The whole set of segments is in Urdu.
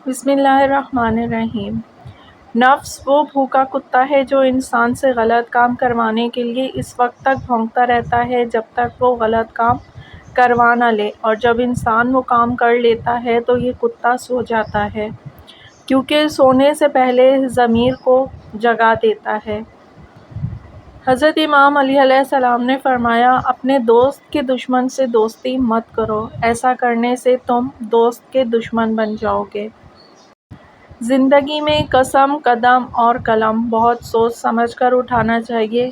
بسم اللہ الرحمن الرحیم۔ نفس وہ بھوکا کتا ہے جو انسان سے غلط کام کروانے کے لیے اس وقت تک بھونکتا رہتا ہے جب تک وہ غلط کام کروا نہ لے، اور جب انسان وہ کام کر لیتا ہے تو یہ کتا سو جاتا ہے، کیونکہ سونے سے پہلے ضمیر کو جگا دیتا ہے۔ حضرت امام علیہ السلام نے فرمایا، اپنے دوست کے دشمن سے دوستی مت کرو، ایسا کرنے سے تم دوست کے دشمن بن جاؤ گے۔ زندگی میں قسم، قدم اور قلم بہت سوچ سمجھ کر اٹھانا چاہیے۔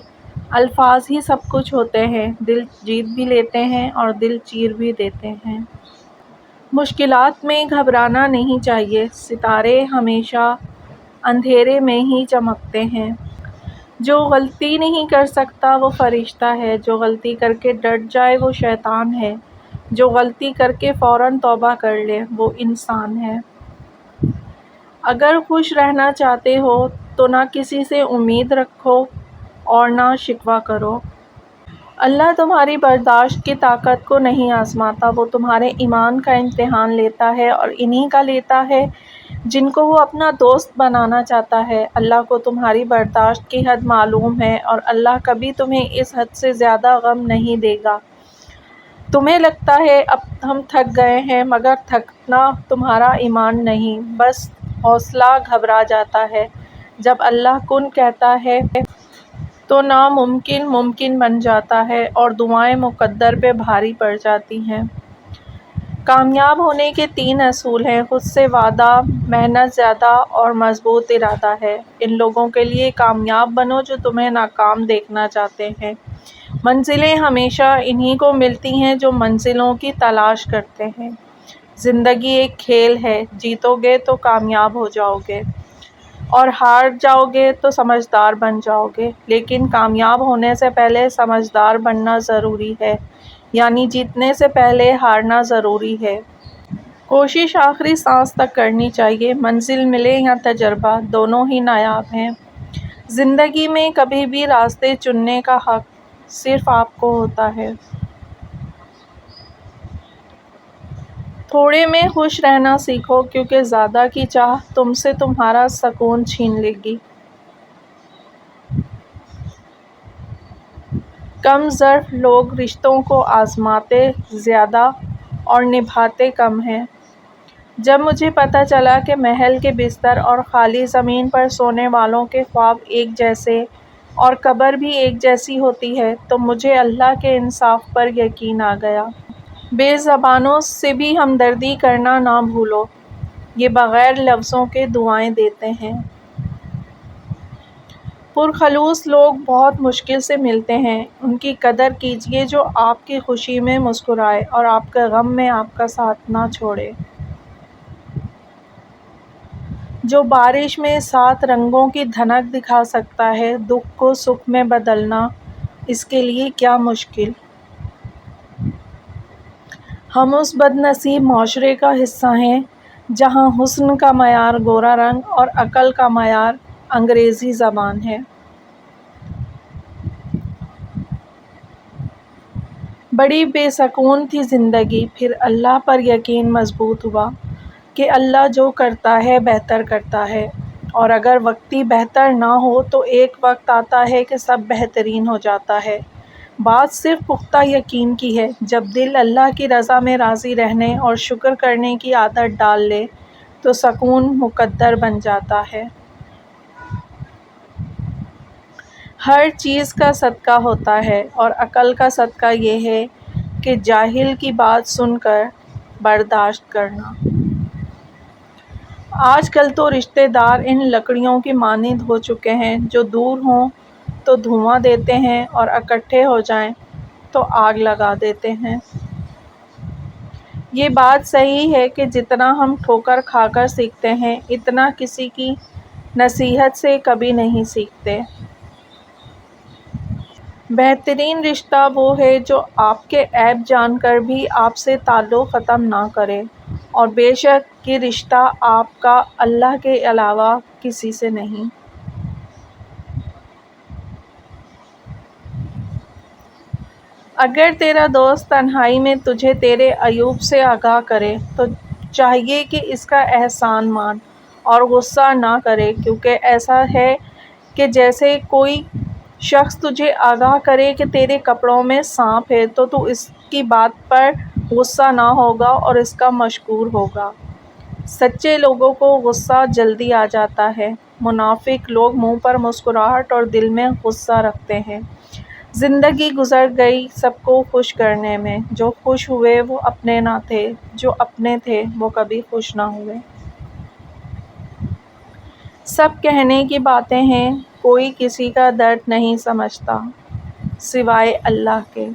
الفاظ ہی سب کچھ ہوتے ہیں، دل جیت بھی لیتے ہیں اور دل چیر بھی دیتے ہیں۔ مشکلات میں گھبرانا نہیں چاہیے، ستارے ہمیشہ اندھیرے میں ہی چمکتے ہیں۔ جو غلطی نہیں کر سکتا وہ فرشتہ ہے، جو غلطی کر کے ڈٹ جائے وہ شیطان ہے، جو غلطی کر کے فوراً توبہ کر لے وہ انسان ہے۔ اگر خوش رہنا چاہتے ہو تو نہ کسی سے امید رکھو اور نہ شکوہ کرو۔ اللہ تمہاری برداشت کی طاقت کو نہیں آزماتا، وہ تمہارے ایمان کا امتحان لیتا ہے، اور انہی کا لیتا ہے جن کو وہ اپنا دوست بنانا چاہتا ہے۔ اللہ کو تمہاری برداشت کی حد معلوم ہے، اور اللہ کبھی تمہیں اس حد سے زیادہ غم نہیں دے گا۔ تمہیں لگتا ہے اب ہم تھک گئے ہیں، مگر تھکنا تمہارا ایمان نہیں، بس حوصلہ گھبرا جاتا ہے۔ جب اللہ کن کہتا ہے تو ناممکن ممکن بن جاتا ہے، اور دعائیں مقدر پہ بھاری پڑ جاتی ہیں۔ کامیاب ہونے کے 3 اصول ہیں: خود سے وعدہ، محنت زیادہ اور مضبوط ارادہ ہے۔ ان لوگوں کے لیے کامیاب بنو جو تمہیں ناکام دیکھنا چاہتے ہیں۔ منزلیں ہمیشہ انہی کو ملتی ہیں جو منزلوں کی تلاش کرتے ہیں۔ زندگی ایک کھیل ہے، جیتو گے تو کامیاب ہو جاؤ گے، اور ہار جاؤ گے تو سمجھدار بن جاؤ گے، لیکن کامیاب ہونے سے پہلے سمجھدار بننا ضروری ہے، یعنی جیتنے سے پہلے ہارنا ضروری ہے۔ کوشش آخری سانس تک کرنی چاہیے، منزل ملے یا تجربہ، دونوں ہی نایاب ہیں۔ زندگی میں کبھی بھی راستے چننے کا حق صرف آپ کو ہوتا ہے۔ تھوڑے میں خوش رہنا سیکھو، کیونکہ زیادہ کی چاہ تم سے تمہارا سکون چھین لے گی۔ کم ظرف لوگ رشتوں کو آزماتے زیادہ اور نبھاتے کم ہیں۔ جب مجھے پتہ چلا کہ محل کے بستر اور خالی زمین پر سونے والوں کے خواب ایک جیسے اور قبر بھی ایک جیسی ہوتی ہے تو مجھے اللہ کے انصاف پر یقین آ گیا۔ بے زبانوں سے بھی ہمدردی کرنا نہ بھولو، یہ بغیر لفظوں کے دعائیں دیتے ہیں۔ پرخلوص لوگ بہت مشکل سے ملتے ہیں، ان کی قدر کیجیے جو آپ کی خوشی میں مسکرائے اور آپ کے غم میں آپ کا ساتھ نہ چھوڑے۔ جو بارش میں 7 رنگوں کی دھنک دکھا سکتا ہے، دکھ کو سکھ میں بدلنا اس کے لیے کیا مشکل۔ ہم اس بد نصیب معاشرے کا حصہ ہیں جہاں حسن کا معیار گورا رنگ اور عقل کا معیار انگریزی زبان ہے۔ بڑی بے سکون تھی زندگی، پھر اللہ پر یقین مضبوط ہوا کہ اللہ جو کرتا ہے بہتر کرتا ہے، اور اگر وقتی بہتر نہ ہو تو ایک وقت آتا ہے کہ سب بہترین ہو جاتا ہے۔ بات صرف پختہ یقین کی ہے۔ جب دل اللہ کی رضا میں راضی رہنے اور شکر کرنے کی عادت ڈال لے تو سکون مقدر بن جاتا ہے۔ ہر چیز کا صدقہ ہوتا ہے، اور عقل کا صدقہ یہ ہے کہ جاہل کی بات سن کر برداشت کرنا۔ آج کل تو رشتے دار ان لکڑیوں کی مانند ہو چکے ہیں جو دور ہوں تو دھواں دیتے ہیں اور اکٹھے ہو جائیں تو آگ لگا دیتے ہیں۔ یہ بات صحیح ہے کہ جتنا ہم ٹھوکر کھا کر سیکھتے ہیں، اتنا کسی کی نصیحت سے کبھی نہیں سیکھتے۔ بہترین رشتہ وہ ہے جو آپ کے عیب جان کر بھی آپ سے تعلق ختم نہ کرے، اور بے شک یہ رشتہ آپ کا اللہ کے علاوہ کسی سے نہیں۔ اگر تیرا دوست تنہائی میں تجھے تیرے عیوب سے آگاہ کرے تو چاہیے کہ اس کا احسان مان اور غصہ نہ کرے، کیونکہ ایسا ہے کہ جیسے کوئی شخص تجھے آگاہ کرے کہ تیرے کپڑوں میں سانپ ہے تو تو اس کی بات پر غصہ نہ ہوگا اور اس کا مشکور ہوگا۔ سچے لوگوں کو غصہ جلدی آ جاتا ہے، منافق لوگ منہ پر مسکراہٹ اور دل میں غصہ رکھتے ہیں۔ زندگی گزر گئی سب کو خوش کرنے میں، جو خوش ہوئے وہ اپنے نہ تھے، جو اپنے تھے وہ کبھی خوش نہ ہوئے۔ سب کہنے کی باتیں ہیں، کوئی کسی کا درد نہیں سمجھتا سوائے اللہ کے۔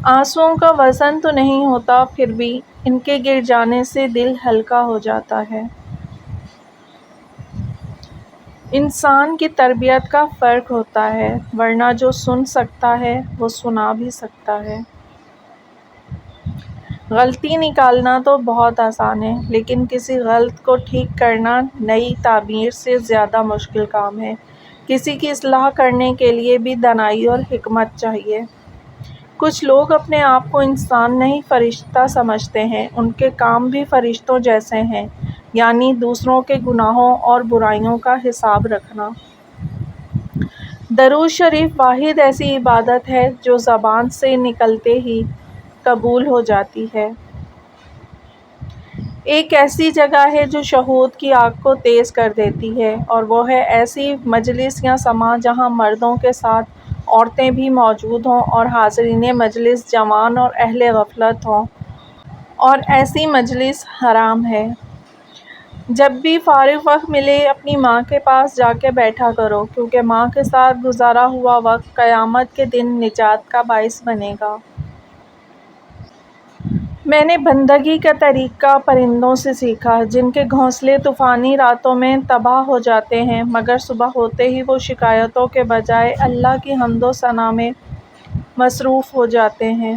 آنسوؤں کا وزن تو نہیں ہوتا، پھر بھی ان کے گر جانے سے دل ہلکا ہو جاتا ہے۔ انسان کی تربیت کا فرق ہوتا ہے، ورنہ جو سن سکتا ہے وہ سنا بھی سکتا ہے۔ غلطی نکالنا تو بہت آسان ہے، لیکن کسی غلط کو ٹھیک کرنا نئی تعبیر سے زیادہ مشکل کام ہے۔ کسی کی اصلاح کرنے کے لیے بھی دانائی اور حکمت چاہیے۔ کچھ لوگ اپنے آپ کو انسان نہیں فرشتہ سمجھتے ہیں، ان کے کام بھی فرشتوں جیسے ہیں، یعنی دوسروں کے گناہوں اور برائیوں کا حساب رکھنا۔ درود شریف واحد ایسی عبادت ہے جو زبان سے نکلتے ہی قبول ہو جاتی ہے۔ ایک ایسی جگہ ہے جو شہوت کی آگ کو تیز کر دیتی ہے، اور وہ ہے ایسی مجلس یا سماع جہاں مردوں کے ساتھ عورتیں بھی موجود ہوں اور حاضرین مجلس جوان اور اہل غفلت ہوں، اور ایسی مجلس حرام ہے۔ جب بھی فارغ وقت ملے اپنی ماں کے پاس جا کے بیٹھا کرو، کیونکہ ماں کے ساتھ گزارا ہوا وقت قیامت کے دن نجات کا باعث بنے گا۔ میں نے بندگی کا طریقہ پرندوں سے سیکھا، جن کے گھونسلے طوفانی راتوں میں تباہ ہو جاتے ہیں، مگر صبح ہوتے ہی وہ شکایتوں کے بجائے اللہ کی حمد و ثنا میں مصروف ہو جاتے ہیں۔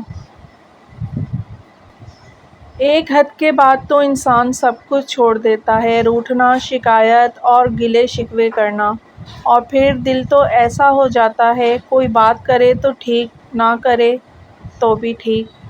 ایک حد کے بعد تو انسان سب کچھ چھوڑ دیتا ہے، روٹھنا، شکایت اور گلے شکوے کرنا، اور پھر دل تو ایسا ہو جاتا ہے کوئی بات کرے تو ٹھیک، نہ کرے تو بھی ٹھیک۔